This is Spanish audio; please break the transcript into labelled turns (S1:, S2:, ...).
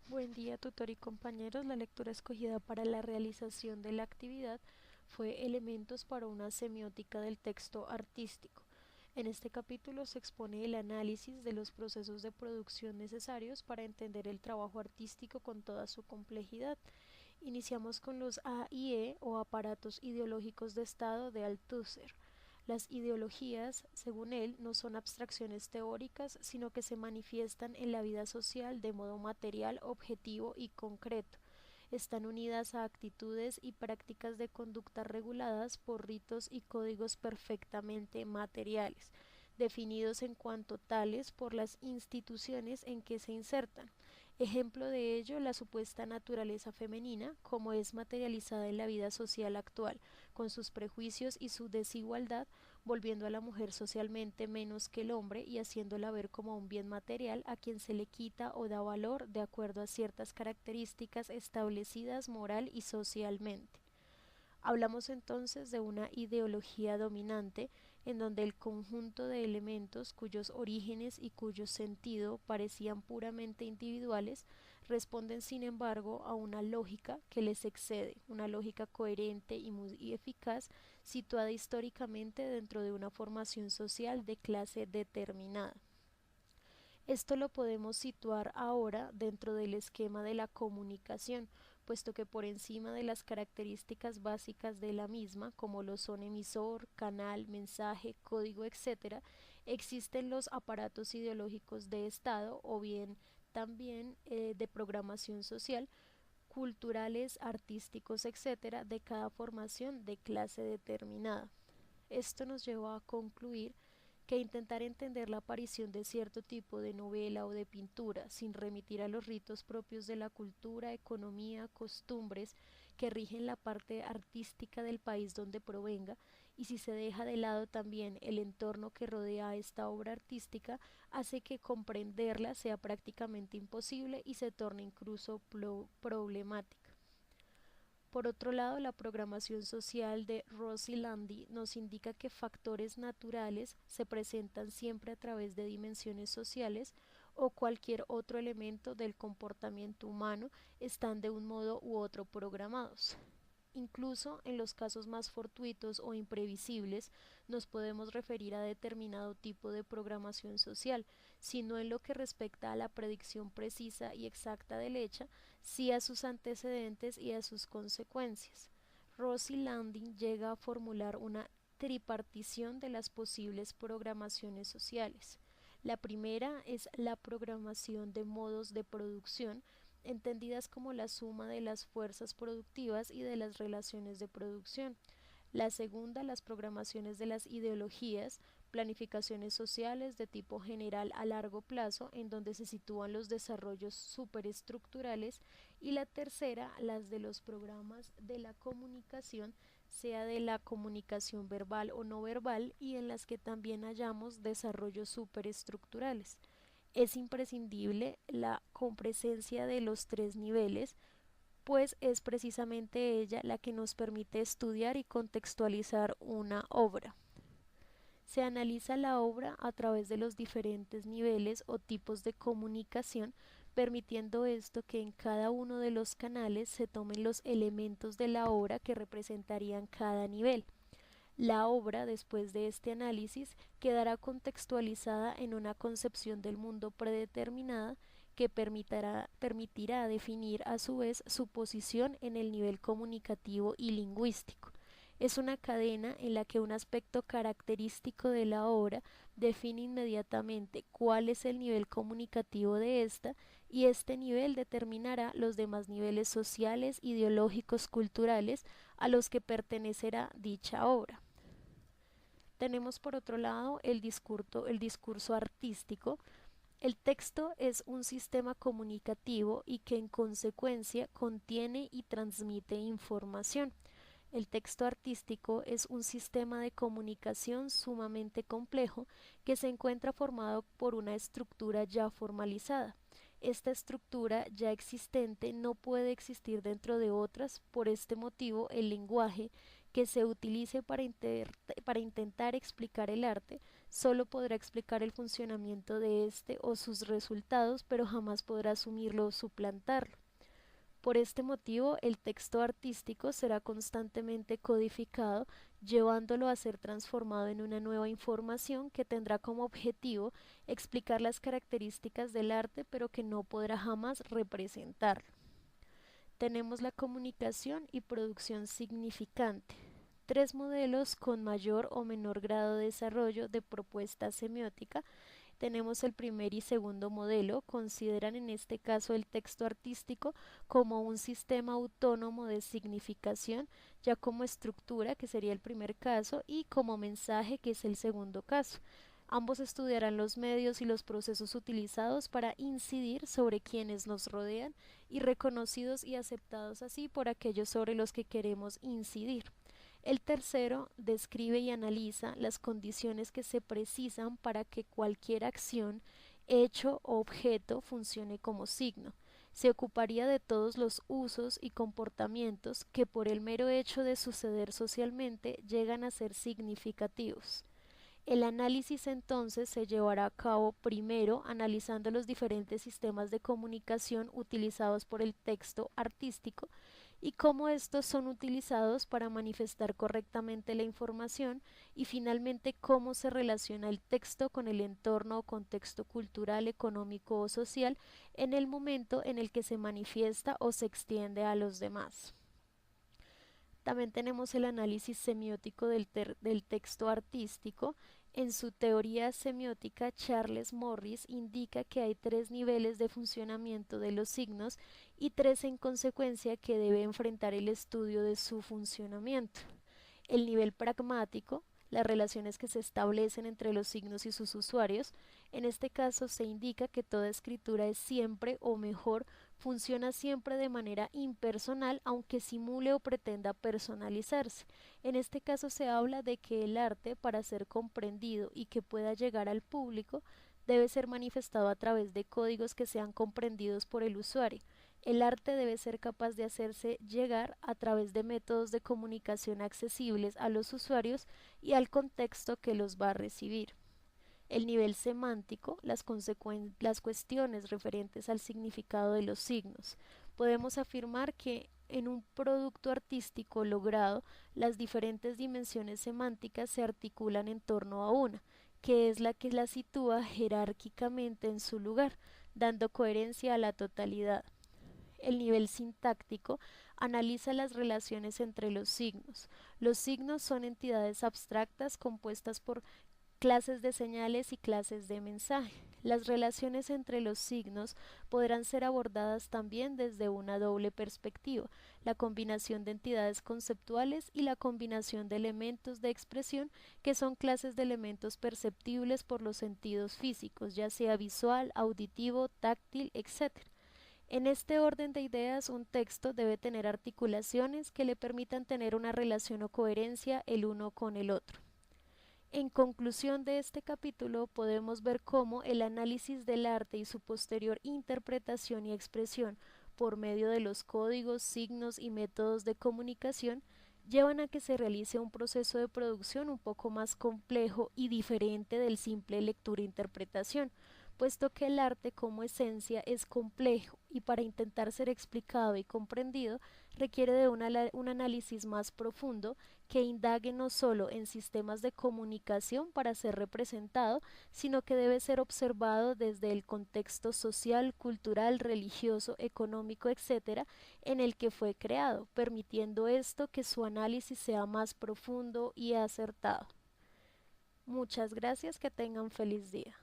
S1: Buen día, tutor y compañeros. La lectura escogida para la realización de la actividad fue Elementos para una semiótica del texto artístico. En este capítulo se expone el análisis de los procesos de producción necesarios para entender el trabajo artístico con toda su complejidad. Iniciamos con los AIE o aparatos ideológicos de Estado de Althusser. Las ideologías, según él, no son abstracciones teóricas, sino que se manifiestan en la vida social de modo material, objetivo y concreto. Están unidas a actitudes y prácticas de conducta reguladas por ritos y códigos perfectamente materiales, definidos en cuanto tales por las instituciones en que se insertan. Ejemplo de ello, la supuesta naturaleza femenina, como es materializada en la vida social actual, con sus prejuicios y su desigualdad, volviendo a la mujer socialmente menos que el hombre y haciéndola ver como un bien material a quien se le quita o da valor de acuerdo a ciertas características establecidas moral y socialmente. Hablamos entonces de una ideología dominante en donde el conjunto de elementos cuyos orígenes y cuyo sentido parecían puramente individuales responden sin embargo a una lógica que les excede, una lógica coherente y muy eficaz situada históricamente dentro de una formación social de clase determinada. Esto lo podemos situar ahora dentro del esquema de la comunicación, puesto que por encima de las características básicas de la misma, como lo son emisor, canal, mensaje, código, etcétera, existen los aparatos ideológicos de Estado o bien también de programación social, culturales, artísticos, etcétera, de cada formación de clase determinada. Esto nos lleva a concluir que intentar entender la aparición de cierto tipo de novela o de pintura sin remitir a los ritos propios de la cultura, economía, costumbres que rigen la parte artística del país donde provenga, y si se deja de lado también el entorno que rodea a esta obra artística, hace que comprenderla sea prácticamente imposible y se torne incluso problemática. Por otro lado, la programación social de Ross y Landy nos indica que factores naturales se presentan siempre a través de dimensiones sociales o cualquier otro elemento del comportamiento humano están de un modo u otro programados. Incluso en los casos más fortuitos o imprevisibles nos podemos referir a determinado tipo de programación social, sino en lo que respecta a la predicción precisa y exacta del hecho, sí a sus antecedentes y a sus consecuencias. Rossi Landing llega a formular una tripartición de las posibles programaciones sociales. La primera es la programación de modos de producción, entendidas como la suma de las fuerzas productivas y de las relaciones de producción. La segunda, las programaciones de las ideologías, planificaciones sociales de tipo general a largo plazo, en donde se sitúan los desarrollos superestructurales. Y la tercera, las de los programas de la comunicación, sea de la comunicación verbal o no verbal, y en las que también hallamos desarrollos superestructurales. Es imprescindible la compresencia de los tres niveles, pues es precisamente ella la que nos permite estudiar y contextualizar una obra. Se analiza la obra a través de los diferentes niveles o tipos de comunicación, permitiendo esto que en cada uno de los canales se tomen los elementos de la obra que representarían cada nivel. La obra, después de este análisis, quedará contextualizada en una concepción del mundo predeterminada que permitirá definir a su vez su posición en el nivel comunicativo y lingüístico. Es una cadena en la que un aspecto característico de la obra define inmediatamente cuál es el nivel comunicativo de ésta, y este nivel determinará los demás niveles sociales, ideológicos, culturales a los que pertenecerá dicha obra. Tenemos por otro lado el discurso artístico. El texto es un sistema comunicativo y que en consecuencia contiene y transmite información. El texto artístico es un sistema de comunicación sumamente complejo que se encuentra formado por una estructura ya formalizada. Esta estructura ya existente no puede existir dentro de otras, por este motivo el lenguaje que se utilice para intentar explicar el arte Solo podrá explicar el funcionamiento de éste o sus resultados, pero jamás podrá asumirlo o suplantarlo. Por este motivo, el texto artístico será constantemente codificado, llevándolo a ser transformado en una nueva información que tendrá como objetivo explicar las características del arte, pero que no podrá jamás representarlo. Tenemos la comunicación y producción significante. Tres modelos con mayor o menor grado de desarrollo de propuesta semiótica. Tenemos el primer y segundo modelo, consideran en este caso el texto artístico como un sistema autónomo de significación, ya como estructura, que sería el primer caso, y como mensaje, que es el segundo caso. Ambos estudiarán los medios y los procesos utilizados para incidir sobre quienes nos rodean y reconocidos y aceptados así por aquellos sobre los que queremos incidir. El tercero describe y analiza las condiciones que se precisan para que cualquier acción, hecho o objeto funcione como signo. Se ocuparía de todos los usos y comportamientos que por el mero hecho de suceder socialmente llegan a ser significativos. El análisis entonces se llevará a cabo primero analizando los diferentes sistemas de comunicación utilizados por el texto artístico y cómo estos son utilizados para manifestar correctamente la información y finalmente cómo se relaciona el texto con el entorno o contexto cultural, económico o social en el momento en el que se manifiesta o se extiende a los demás. También tenemos el análisis semiótico del texto artístico. En su teoría semiótica, Charles Morris indica que hay tres niveles de funcionamiento de los signos y tres en consecuencia que debe enfrentar el estudio de su funcionamiento. El nivel pragmático, las relaciones que se establecen entre los signos y sus usuarios. En este caso se indica que toda escritura es siempre, o mejor, funciona siempre de manera impersonal, aunque simule o pretenda personalizarse. En este caso se habla de que el arte, para ser comprendido y que pueda llegar al público, debe ser manifestado a través de códigos que sean comprendidos por el usuario. El arte debe ser capaz de hacerse llegar a través de métodos de comunicación accesibles a los usuarios y al contexto que los va a recibir. El nivel semántico, las cuestiones referentes al significado de los signos. Podemos afirmar que en un producto artístico logrado, las diferentes dimensiones semánticas se articulan en torno a una, que es la que la sitúa jerárquicamente en su lugar, dando coherencia a la totalidad. El nivel sintáctico analiza las relaciones entre los signos. Los signos son entidades abstractas compuestas por clases de señales y clases de mensaje. Las relaciones entre los signos podrán ser abordadas también desde una doble perspectiva, la combinación de entidades conceptuales y la combinación de elementos de expresión, que son clases de elementos perceptibles por los sentidos físicos, ya sea visual, auditivo, táctil, etc. En este orden de ideas, un texto debe tener articulaciones que le permitan tener una relación o coherencia el uno con el otro. En conclusión de este capítulo, podemos ver cómo el análisis del arte y su posterior interpretación y expresión por medio de los códigos, signos y métodos de comunicación llevan a que se realice un proceso de producción un poco más complejo y diferente del simple lectura-interpretación, puesto que el arte como esencia es complejo y para intentar ser explicado y comprendido requiere de un análisis más profundo que indague no solo en sistemas de comunicación para ser representado, sino que debe ser observado desde el contexto social, cultural, religioso, económico, etc., en el que fue creado, permitiendo esto que su análisis sea más profundo y acertado. Muchas gracias, que tengan feliz día.